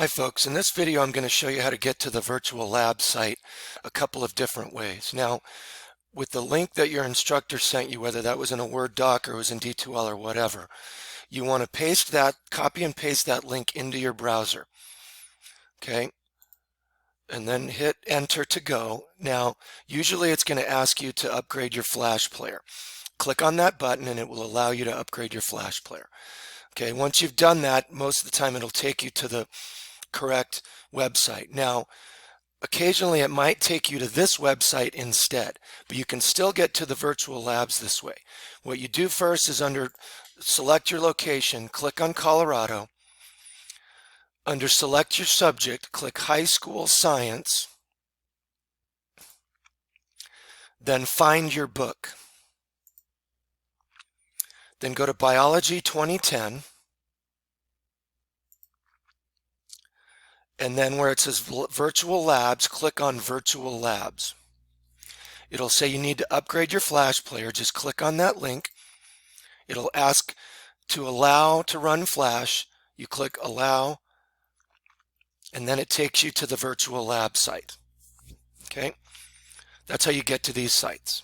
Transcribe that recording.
Hi folks, in this video I'm going to show you how to get to the virtual lab site a couple of different ways. Now, with the link that your instructor sent you, whether that was in a Word doc or was in D2L or whatever, you want to copy and paste that link into your browser. Okay? And then hit enter to go. Now, usually it's going to ask you to upgrade your Flash player. Click on that button and it will allow you to upgrade your Flash player. Okay, once you've done that, most of the time it'll take you to the correct website. Now, occasionally it might take you to this website instead, but you can still get to the virtual labs this way. What you do first is select your location, click on Colorado. Under select your subject, click high school science, then find your book. Then go to Biology 2010, and then where it says Virtual Labs, click on Virtual Labs. It'll say you need to upgrade your Flash player. Just click on that link. It'll ask to allow to run Flash. You click Allow, and then it takes you to the Virtual Lab site. Okay? That's how you get to these sites.